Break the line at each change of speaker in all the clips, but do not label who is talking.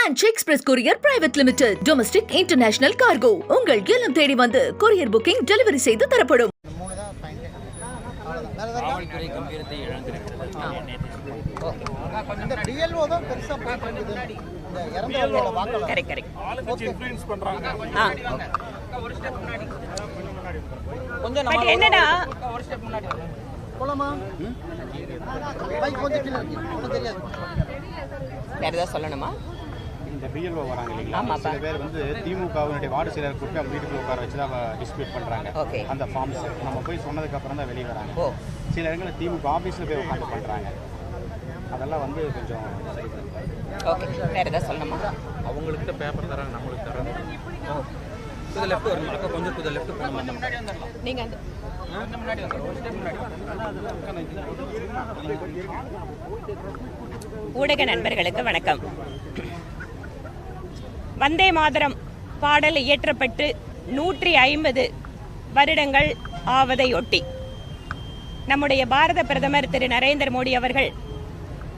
Ranch Express Courier Private Limited. Domestic International Cargo. உங்கள் இல்லம் தேடி வந்து courier booking delivery செய்து தரப்படும்.
காவல்துறை கம்பீரத்தை இழந்திருக்கிறது.
இந்த டிஎல்ஓ தான் பெருசா போயிட்டு இருக்குது. இந்த இறந்தவங்களோட வாக்கள
கரெக்ட்
ஆளுங்கட்சி இன்ஃப்ளூயன்ஸ் பண்றாங்க.
ஒரு ஸ்டெப் முன்னாடி
கொஞ்சம்
நம்ம என்னன்னா
ஒரு ஸ்டெப் முன்னாடி போலாமா? பைக் கொஞ்சம் கீழ இருக்கு. ஒண்ணும் தெரியாது.
வேற ஏதாவது சொல்லணுமா?
இந்த பிஎல்ஓ வராங்க இல்லைங்களா, சில பேர் வந்து திமுகவினுடைய வார்டு செயலர் கூப்பிட்டு அவங்க வீட்டுக்குள்ள உட்கார வச்சு தான் டிஸ்பியூட் பண்ணுறாங்க. அந்த ஃபார்ம்ஸ் நம்ம போய் சொன்னதுக்கப்புறம் தான் வெளியே வராங்க. சில இடங்களில் திமுக ஆஃபீஸில் போய் உட்காந்து பண்ணுறாங்க. அதெல்லாம் வந்து கொஞ்சம் சரி பண்ணுறாங்க.
ஓகே, வேற ஏதாவது சொல்லணுமா?
அவங்களுக்கு பேப்பர் தராங்க, நம்மளுக்கு தராங்க. டு தி லெஃப்ட் வரணும், அக்கா கொஞ்சம் டு தி லெஃப்ட் போணும். அந்த முன்னாடி வந்துடலாம்.
நீங்க அந்த
கொஞ்சம் முன்னாடி வந்துடலாம், ஒரு ஸ்டெப் முன்னாடி.
ஊடக நண்பர்களுக்கு வணக்கம். வந்தே மாதரம் பாடல் இயற்றப்பட்டு 150 வருடங்கள் ஆவதையொட்டி நம்முடைய பாரத பிரதமர் திரு நரேந்திர மோடி அவர்கள்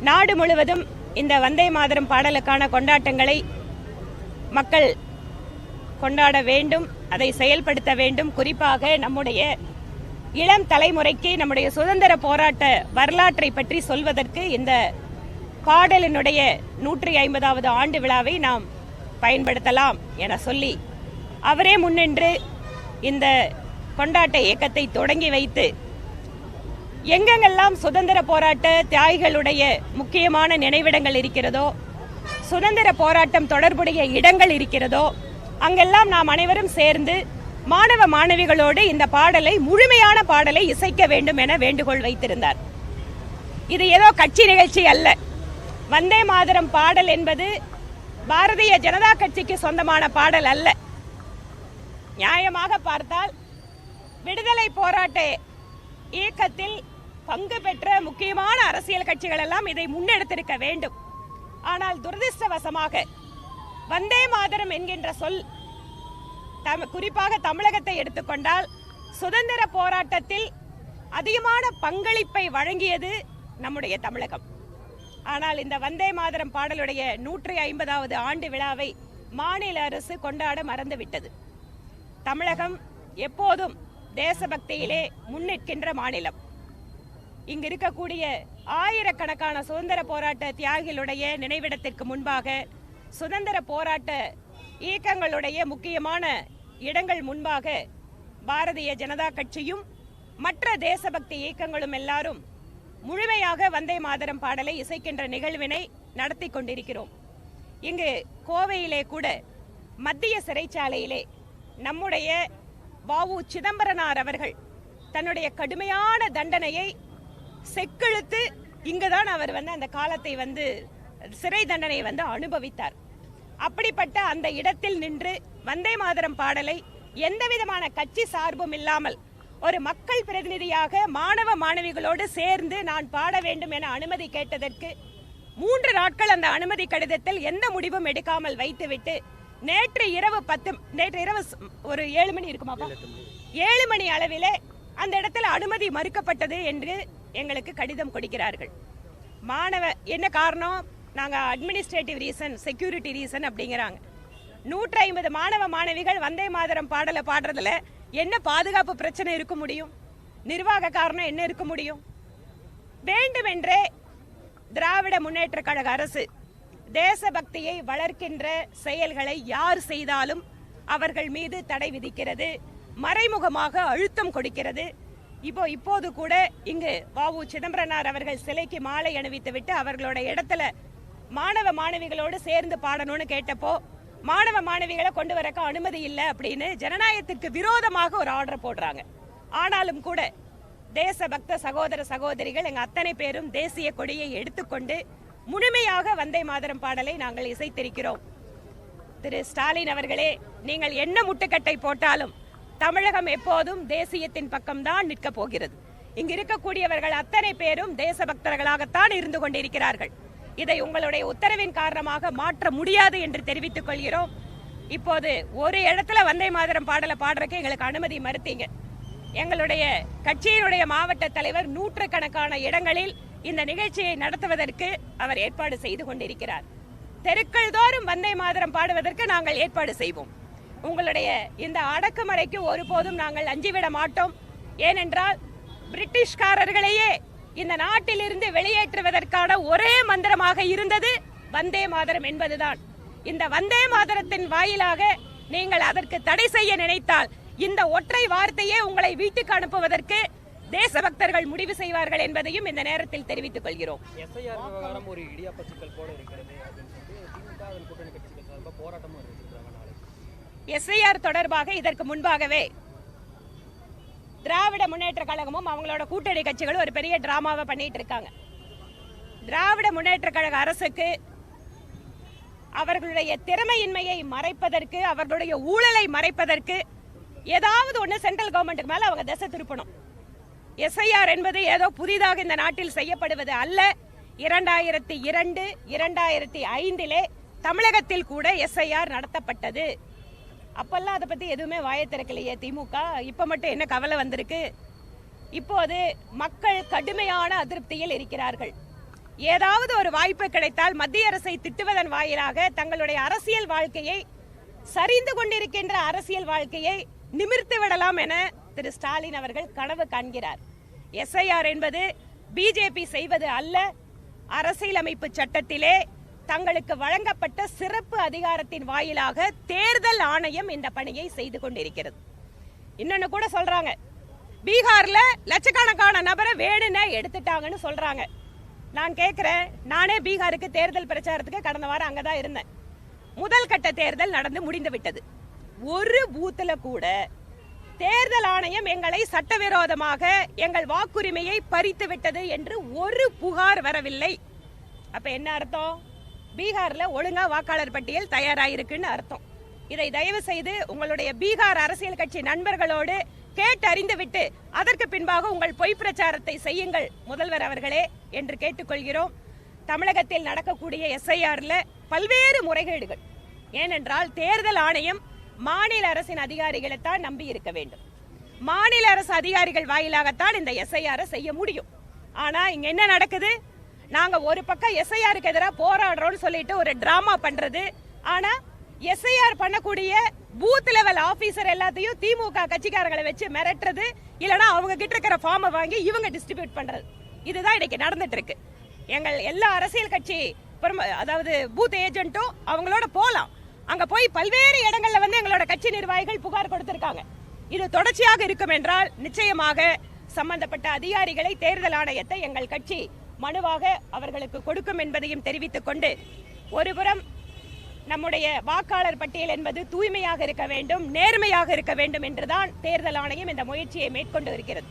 நாடு முழுவதும் இந்த வந்தே மாதரம் பாடலுக்கான கொண்டாட்டங்களை மக்கள் கொண்டாட வேண்டும், அதை செயல்படுத்த வேண்டும். குறிப்பாக நம்முடைய இளம் தலைமுறைக்கு நம்முடைய சுதந்திர போராட்ட வரலாற்றை பற்றி சொல்வதற்கு இந்த பாடலினுடைய 150வது ஆண்டு விழாவை நாம் பயன்படுத்தலாம் என சொல்லி அவரே முன்னின்று இந்த கொண்டாட்ட இயக்கத்தை தொடங்கி வைத்து எங்கெங்கெல்லாம் சுதந்திர போராட்ட தியாகிகளுடைய முக்கியமான நினைவிடங்கள் இருக்கிறதோ, சுதந்திர போராட்டம் தொடர்புடைய இடங்கள் இருக்கிறதோ, அங்கெல்லாம் நாம் அனைவரும் சேர்ந்து மாணவ மாணவிகளோடு இந்த பாடலை, முழுமையான பாடலை இசைக்க வேண்டும் என வேண்டுகோள் வைத்திருந்தார். இது ஏதோ கட்சி நிகழ்ச்சி அல்ல. வந்தே மாதரம் பாடல் என்பது பாரதிய ஜனதா கட்சிக்கு சொந்தமான பாடல் அல்ல. நியாயமாக பார்த்தால் விடுதலை போராட்ட இயக்கத்தில் பங்கு பெற்ற முக்கியமான அரசியல் கட்சிகள் எல்லாம் இதை முன்னெடுத்திருக்க வேண்டும். ஆனால் துரதிர்ஷ்டவசமாக வந்தே மாதரம் என்கின்ற சொல் குறிப்பாக தமிழகத்தை எடுத்துக்கொண்டால் சுதந்திர போராட்டத்தில் அதிகமான பங்களிப்பை வழங்கியது நம்முடைய தமிழகம். ஆனால் இந்த வந்தே மாதரம் பாடலுடைய 150வது ஆண்டு விழாவை மாநில அரசு கொண்டாட மறந்துவிட்டது. தமிழகம் எப்போதும் தேசபக்தியிலே முன்னிற்கின்ற மாநிலம். இங்கு இருக்கக்கூடிய ஆயிரக்கணக்கான சுதந்திர போராட்ட தியாகிகளுடைய நினைவிடத்திற்கு முன்பாக, சுதந்திர போராட்ட இயக்கங்களுடைய முக்கியமான இடங்கள் முன்பாக பாரதிய ஜனதா கட்சியும் மற்ற தேசபக்தி இயக்கங்களும் எல்லாரும் முழுமையாக வந்தே மாதரம் பாடலை இசைக்கின்ற நிகழ்வினை நடத்தி கொண்டிருக்கிறோம். இங்கு கோவையிலே கூட மத்திய சிறைச்சாலையிலே நம்முடைய வ.உ. சிதம்பரனார் அவர்கள் தன்னுடைய கடுமையான தண்டனையை செக்கெழுத்து இங்குதான் அவர் அந்த காலத்தை சிறை தண்டனை அனுபவித்தார். அப்படிப்பட்ட அந்த இடத்தில் நின்று வந்தே மாதரம் பாடலை எந்த விதமான கட்சி சார்பும் இல்லாமல் ஒரு மக்கள் பிரதிநிதியாக மாணவ மாணவிகளோடு சேர்ந்து நான் பாட வேண்டும் என அனுமதி கேட்டதற்கு 3 நாட்கள் அந்த அனுமதி கடிதத்தில் எந்த முடிவும் எடுக்காமல் வைத்துவிட்டு நேற்று இரவு ஒரு 7 மணி இருக்குமாப்பா, 7 மணி அளவிலே அந்த இடத்துல அனுமதி மறுக்கப்பட்டது என்று எங்களுக்கு கடிதம் கொடுக்கிறார்கள். என்ன காரணம்? நாங்க அட்மினிஸ்ட்ரேட்டிவ் ரீசன், செக்யூரிட்டி ரீசன் அப்படிங்கிறாங்க. 150 மாணவ மாணவிகள் வந்தே மாதரம் பாடலை பாடுறதுல என்ன பாதுகாப்பு பிரச்சனை இருக்க முடியும்? நிர்வாக காரணம் என்ன இருக்க முடியும்? வேண்டுமென்றே திராவிட முன்னேற்ற கழக அரசு தேசபக்தியை வளர்க்கின்ற செயல்களை யார் செய்தாலும் அவர்கள் மீது தடை விதிக்கிறது, மறைமுகமாக அழுத்தம் கொடுக்கிறது. இப்போது கூட இங்கு வ.உ. சிதம்பரனார் அவர்கள் சிலைக்கு மாலை அணிவித்து விட்டு அவர்களோட இடத்துல மாணவ மாணவிகளோடு சேர்ந்து பாடணும்னு கேட்டப்போ மாணவ மாணவிகளை கொண்டு வரக்க அனுமதி இல்லை அப்படின்னு ஜனநாயகத்திற்கு விரோதமாக ஒரு ஆர்டர் போடுறாங்க. ஆனாலும் கூட தேசபக்த சகோதர சகோதரிகள் எங்க அத்தனை பேரும் தேசிய கொடியை எடுத்துக்கொண்டு முழுமையாக வந்தே மாதரம் பாடலை நாங்கள் இசைத்திருக்கிறோம். திரு ஸ்டாலின் அவர்களே, நீங்கள் என்ன முட்டுக்கட்டை போட்டாலும் தமிழகம் எப்போதும் தேசியத்தின் பக்கம்தான் நிற்க போகிறது. இங்கு இருக்கக்கூடியவர்கள் அத்தனை பேரும் தேசபக்தர்களாகத்தான் இருந்து கொண்டிருக்கிறார்கள். இதை உங்களுடைய உத்தரவின் காரணமாக மாற்ற முடியாது என்று தெரிவித்துக் கொள்கிறோம். இப்போது ஒரு இடத்துல வந்தே மாதரம் பாடலை பாடுறதுக்கு எங்களுக்கு அனுமதி மறுத்தீங்க. எங்களுடைய கட்சியினுடைய மாவட்ட தலைவர் 100கணக்கான இடங்களில் இந்த நிகழ்ச்சியை நடத்துவதற்கு அவர் ஏற்பாடு செய்து கொண்டிருக்கிறார். தெருக்கள் தோறும் வந்தே மாதரம் பாடுவதற்கு நாங்கள் ஏற்பாடு செய்வோம். உங்களுடைய இந்த அடக்குமுறைக்கு ஒருபோதும் நாங்கள் அஞ்சிவிட மாட்டோம். ஏனென்றால் பிரிட்டிஷ்காரர்களையே இந்த நாட்டிலிருந்து வெளியேற்றுவதற்கான ஒரே மந்திரமாக இருந்தது வந்தே மாதரம் என்பதுதான். இந்த வந்தே மாதரத்தின் வாயிலாக நீங்கள் அதற்கு தடை செய்ய நினைத்தால் இந்த ஒற்றை வார்த்தையே உங்களை வீட்டுக்கு அனுப்புவதற்கு தேசபக்தர்கள் முடிவு செய்வார்கள் என்பதையும் இந்த நேரத்தில் தெரிவித்துக் கொள்கிறோம்.
எஸ்ஐஆர் விவகாரம் ஒரு இடியாப்ப சிக்கல் போல இருக்கிறது அப்படின்னு சொல்லி திமுக அதன் கூட்டணி கட்சிகள் சார்பாக போராட்டமும் அறிவிச்சிருக்காங்க நாளைக்கு.
எஸ்ஐஆர் தொடர்பாக இதற்கு முன்பாகவே திராவிட முன்னேற்ற கழகமும் அவங்களோட கூட்டணி கட்சிகளும் ஒரு பெரிய டிராமாவை பண்ணிட்டு இருக்காங்க. திராவிட முன்னேற்ற கழக அரசுக்கு அவர்களுடைய திறமையின்மையை மறைப்பதற்கு, அவர்களுடைய ஊழலை மறைப்பதற்கு ஏதாவது ஒன்று சென்ட்ரல் கவர்மெண்ட்டுக்கு மேல அவங்க திசை திருப்பணும். எஸ்ஐஆர் என்பது ஏதோ புதிதாக இந்த நாட்டில் செய்யப்படுவது அல்ல. 2002, 2005 தமிழகத்தில் கூட எஸ்ஐஆர் நடத்தப்பட்டது. அப்பெல்லாம் அதை பத்தி எதுவுமே வாயை திறக்கலையே திமுக. இப்ப மட்டும் என்ன கவலை வந்திருக்கு? இப்போது மக்கள் கடுமையான அதிருப்தியில் இருக்கிறார்கள். ஏதாவது ஒரு வாய்ப்பு கிடைத்தால் மத்திய அரசை திட்டுவதன் வாயிலாக தங்களுடைய அரசியல் வாழ்க்கையை, சரிந்து கொண்டிருக்கின்ற அரசியல் வாழ்க்கையை நிமிர்த்து விடலாம் என திரு ஸ்டாலின் அவர்கள் கனவு காண்கிறார். எஸ்ஐஆர் என்பது பிஜேபி செய்வது அல்ல. அரசியலமைப்பு சட்டத்திலே தங்களுக்கு வழங்கப்பட்ட சிறப்பு அதிகாரத்தின் வாயிலாக தேர்தல் ஆணையம் இந்த பணியை செய்து கொண்டிருக்கிறது. இன்னொன்னு கூட சொல்றாங்க, பீகார்ல லட்சக்கணக்கான நபரை வேணும்னே எடுத்துட்டாங்கன்னு சொல்றாங்க. நான் கேட்கிறேன், நானே பீகாருக்கு தேர்தல் பிரச்சாரத்துக்கு கடந்த வாரம் அங்கதான் இருந்தேன். முதல் கட்ட தேர்தல் நடந்து முடிந்து விட்டது. ஒரு பூத்துல கூட தேர்தல் ஆணையம் எங்களை சட்டவிரோதமாக எங்கள் வாக்குரிமையை பறித்து விட்டது என்று ஒரு புகார் வரவில்லை. அப்ப என்ன அர்த்தம்? பீகார்ல ஒழுங்கா வாக்காளர் பட்டியல் தயாராயிருக்குன்னு அர்த்தம். இதை தயவு செய்து உங்களுடைய பீகார் அரசியல் கட்சி நண்பர்களோடு கேட்டறிந்து விட்டு அதற்கு பின்பாக உங்கள் பொய் பிரச்சாரத்தை செய்யுங்கள் முதல்வர் அவர்களே என்று கேட்டுக்கொள்கிறோம். தமிழகத்தில் நடக்கக்கூடிய எஸ்ஐஆர்ல பல்வேறு முறைகேடுகள். ஏனென்றால் தேர்தல் ஆணையம் மாநில அரசின் அதிகாரிகளைத்தான் நம்பி இருக்க வேண்டும். மாநில அரசு அதிகாரிகள் வாயிலாகத்தான் இந்த எஸ்ஐஆர் செய்ய முடியும். ஆனா இங்க என்ன நடக்குது? நாங்க ஒரு பக்கம் எஸ்ஐஆருக்கு எதிராக போராடுறோம்னு சொல்லிட்டு ஒரு டிராமா பண்றது. ஆனா எஸ்ஐஆர் பண்ணக்கூடிய பூத் லெவல் ஆபீசர் எல்லாத்தையும் திமுக கட்சிக்காரங்களை வச்சு மிரட்டுறது, இல்லனா அவங்க கிட்ட இருக்கிற ஃபார்மை வாங்கி இவங்க டிஸ்ட்ரிபியூட் பண்றது. இதுதான் இன்னைக்கு நடந்துட்டு இருக்கு. எங்கள் எல்லா அரசியல் கட்சி அதாவது பூத் ஏஜென்ட்டும் அவங்களோட போலாம். அங்க போய் பல்வேறு இடங்கள்ல வந்து எங்களோட கட்சி நிர்வாகிகள் புகார் கொடுத்திருக்காங்க. இது தொடர்ச்சியாக இருக்கும் என்றால் நிச்சயமாக சம்பந்தப்பட்ட அதிகாரிகளை தேர்தல் ஆணையத்தை எங்கள் கட்சி மனுவாக அவர்களுக்கு கொடுக்கும் என்பதையும் தெரிவித்துக் கொண்டு, ஒருபுறம் நம்முடைய வாக்காளர் பட்டியல் என்பது தூய்மையாக இருக்க வேண்டும், நேர்மையாக இருக்க வேண்டும் என்றுதான் தேர்தல் ஆணையம் இந்த முயற்சியை மேற்கொண்டு இருக்கிறது.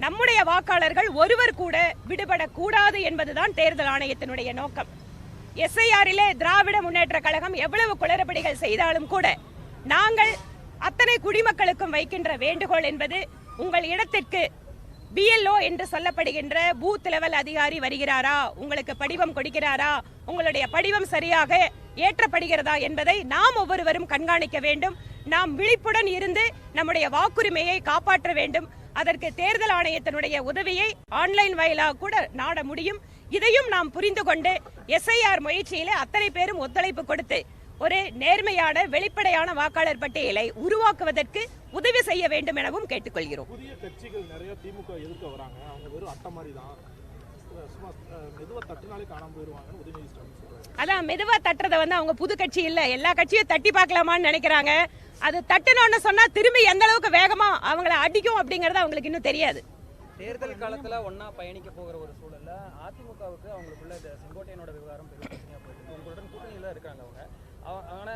நம்முடைய வாக்காளர்கள் ஒருவர் கூட விடுபடக்கூடாது என்பதுதான் தேர்தல் ஆணையத்தினுடைய நோக்கம். எஸ்ஐஆரிலே திராவிட முன்னேற்ற கழகம் எவ்வளவு குளறுபடிகள் செய்தாலும் கூட நாங்கள் அத்தனை குடிமக்களுக்கும் வைக்கின்ற வேண்டுகோள் என்பது, உங்கள் இடத்திற்கு BLO என்று சொல்லப்படுகின்ற பூத் லெவல் அதிகாரி வருகிறாரா, உங்களுக்கு படிவம் கொடுக்கிறாரா, உங்களுடைய படிவம் சரியாக ஏற்றப்படுகிறதா என்பதை நாம் ஒவ்வொருவரும் கண்காணிக்க வேண்டும். நாம் விழிப்புடன் இருந்து நம்முடைய வாக்குரிமையை காப்பாற்ற வேண்டும். அதற்கு தேர்தல் ஆணையத்தினுடைய உதவியை ஆன்லைன் வாயிலாக கூட நாட முடியும். இதையும் நாம் புரிந்து கொண்டு எஸ்ஐஆர் முயற்சியிலே அத்தனை பேரும் ஒத்துழைப்பு கொடுத்து ஒரு நேர்மையான வெளிப்படையான வாக்காளர் பட்டியலை உருவாக்குவதற்கு உதவி செய்ய வேண்டும் எனவும் கேட்டுக்கொள்கிறோம்.
புதிய கட்சிகள் நிறைய திமுக எதிர்க்க வராங்க. அவங்க வெறும் அட்டை மாதிரி தான், மெதுவா தட்டினாலே காணாம போயிருவாங்க. உதயநிதி ஸ்டாலின் சொல்றாரு.
அதான் மெதுவா தட்டுறத வந்து அவங்க புது கட்சி இல்ல, எல்லா கட்சியும் தட்டி பார்க்கலாமான்னு நினைக்கிறாங்க. அது தட்டணும்னு சொன்னா திரும்பி எந்த அளவுக்கு வேகமா அவங்கள அடிக்கும் அப்படிங்கறது அவங்களுக்கு இன்னும் தெரியாது.
தேர்தல் காலத்துல ஒன்னா பயணிக்க போகிற ஒரு சூழல்ல அதிமுகவுக்கு அவங்களுக்குள்ள செங்கோட்டையனோட விவகாரம் பெரிய பிரச்சனையா போயிருக்கு. உங்களுடன் கூட்டணியில இருக்காங்க அவங்க. ஆனா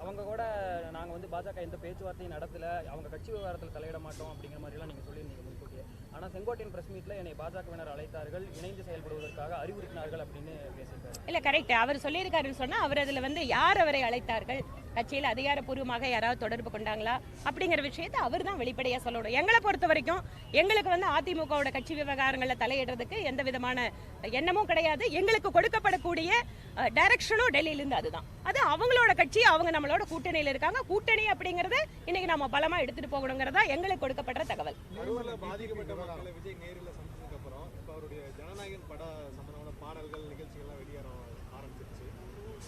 அவங்க கூட நாங்க வந்து பாஜக எந்த பேச்சுவார்த்தையும் நடத்தல, அவங்க கட்சி விவகாரத்தில் தலையிட மாட்டோம் அப்படிங்கிற மாதிரி எல்லாம் நீங்க சொல்லியிருந்தீங்க முன்கூட்டியே. ஆனா செங்கோட்டையன் பிரஸ் மீட்ல என்னை பாஜகவினர் அழைத்தார்கள், இணைந்து செயல்படுவதற்காக அறிவுறுத்தினார்கள் அப்படின்னு பேசியிருக்காரு.
இல்ல கரெக்ட், அவர் சொல்லியிருக்காருன்னு சொன்னா அவர் அதுல வந்து யார் அவரை அழைத்தார்கள், கட்சியில் அதிகாரப்பூர்வமாக யாராவது தொடர்பு கொண்டாங்களா அப்படிங்கிற விஷயத்தை அவர் தான் வெளிப்படையா சொல்லணும். எங்களை பொறுத்த வரைக்கும் எங்களுக்கு வந்து அதிமுகவோட கட்சி விவகாரங்களை தலையிடுறதுக்கு எந்த விதமான எண்ணமும் கிடையாது. எங்களுக்கு கொடுக்கப்படக்கூடிய டைரக்ஷனும் டெல்லியிலிருந்து அதுதான். அது அவங்களோட கட்சி, அவங்க நம்மளோட கூட்டணியில் இருக்காங்க. கூட்டணி அப்படிங்கறத இன்னைக்கு நம்ம பலமா எடுத்துட்டு போகணுங்கிறதா எங்களுக்கு கொடுக்கப்படுற தகவல்.
பாதிக்கப்பட்ட மக்களை விஜய் நேரில் சந்திச்சதுக்கு அப்புறம் இப்ப அவருடைய ஜனநாயகன் பட சம்பந்தமான பாடல்கள் நிகழ்ச்சிகள்லாம் வெளியேற ஆரம்பிச்சிருச்சு.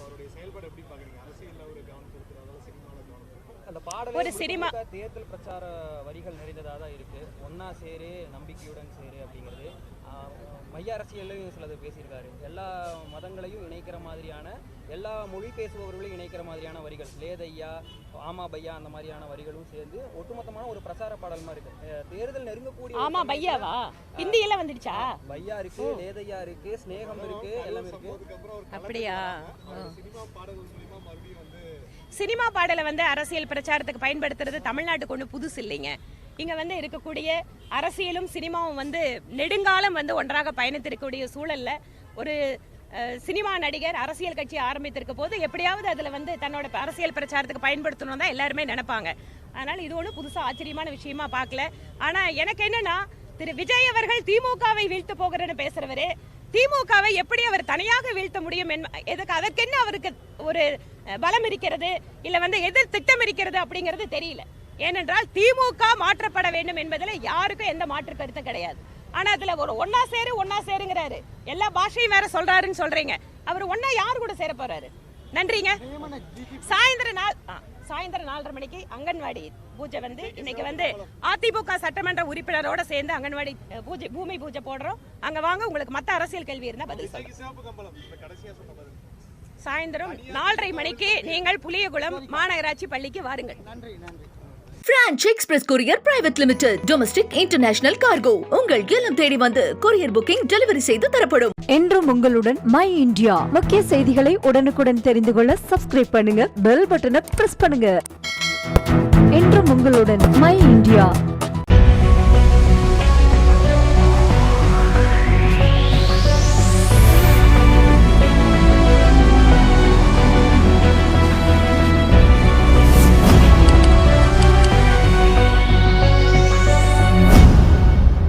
அவருடைய செயல்பாடு எப்படி பார்க்குறீங்க? அரசியலில் ஒரு கவனம் செலுத்துறதால சினிமாவில் கவனம் செலுத்துறாரு.
அந்த பாடல்
ஒரு சினிமா
தேர்தல் பிரச்சார வரிகள் நிறைந்ததாக தான் இருக்கு. ஒன்னா சேரு நம்பிக்கையுடன் சேரு அப்படிங்கிறது மைய அரசியலையும் சிலது பேசியிருக்காரு. எல்லா மதங்களையும் இணைக்கிற மாதிரியான, எல்லா மொழி பேசுபவர்களையும் இணைக்கிற மாதிரியான வரிகள், லேதையா ஆமா பையா அந்த மாதிரியான வரிகளும் சேர்ந்து ஒட்டுமொத்தமான ஒரு பிரச்சார பாடல் மாதிரி இருக்கு. தேர்தல் நெருங்கக்கூடிய
ஆமா பையாவா ஹிந்தியில வந்துடுச்சா?
பையா இருக்கு, லேதையா இருக்கு, ஸ்நேகம் இருக்கு, எல்லாமே இருக்கு.
அப்படியா?
சினிமா பாடல்கள் மூலியமா மறுபடியும் வந்து
சினிமா பாடலை வந்து அரசியல் பிரச்சாரத்துக்கு பயன்படுத்துறது தமிழ்நாட்டுக்கு ஒன்றும் புதுசு இல்லைங்க. இங்க வந்து இருக்கக்கூடிய அரசியலும் சினிமாவும் வந்து நெடுங்காலம் வந்து ஒன்றாக பயணித்திருக்கக்கூடிய சூழல்ல ஒரு சினிமா நடிகர் அரசியல் கட்சி ஆரம்பித்திருக்க போது எப்படியாவது அதுல வந்து தன்னோட அரசியல் பிரச்சாரத்துக்கு பயன்படுத்தணும் தான் எல்லாருமே நினைப்பாங்க. அதனால இது ஒன்றும் புதுசா ஆச்சரியமான விஷயமா பார்க்கல. ஆனா எனக்கு என்னன்னா, திரு விஜய் அவர்கள் திமுகவை வீழ்த்து போகிறேன்னு பேசுறவரு திமுகவை எப்படி அவர் தனியாக வீழ்த்த முடியும், அதற்கு என்ன அவருக்கு ஒரு பலம் இருக்கிறது, இல்ல வந்து எதிர் திட்டம் இருக்கிறது அப்படிங்கிறது தெரியல. ஏனென்றால் திமுக மாற்றப்பட வேண்டும் என்பதில் யாருக்கும் எந்த மாற்று கருத்தும் கிடையாது. ஆனா அதுல ஒரு ஒன்னா சேருங்கிறாரு, எல்லா பாஷையும் வேற சொல்றாருன்னு சொல்றீங்க. அவர் ஒன்னா யாரு கூட சேர போறாரு? நன்றிங்க. சாயந்தரம் 4:30 மணிக்கு அங்கன்வாடி பூஜை வந்து இன்னைக்கு வந்து அதிமுக சட்டமன்ற உறுப்பினரோட சேர்ந்து அங்கன்வாடி பூமி பூஜை போடுறோம். அங்க வாங்க, உங்களுக்கு மத்த அரசியல் கேள்வி இருந்தா பதில் சொல்லுங்க. சாயந்தரம் 4:30 மணிக்கு நீங்கள் புளியகுளம் மாநகராட்சி பள்ளிக்கு வாருங்கள்.
நன்றி நன்றி.
Branch express courier private limited domestic international cargo உங்கள் இல்லம் தேடி வந்து கொரியர் புக்கிங் டெலிவரி செய்து தரப்படும்.
என்றும் உங்களுடன் மை இந்தியா. முக்கிய செய்திகளை உடனுக்குடன் தெரிந்து கொள்ள சப்ஸ்கிரைப் பண்ணுங்க, பெல் பட்டனை பிரஸ் பண்ணுங்க. என்றும் உங்களுடன் மை இந்தியா.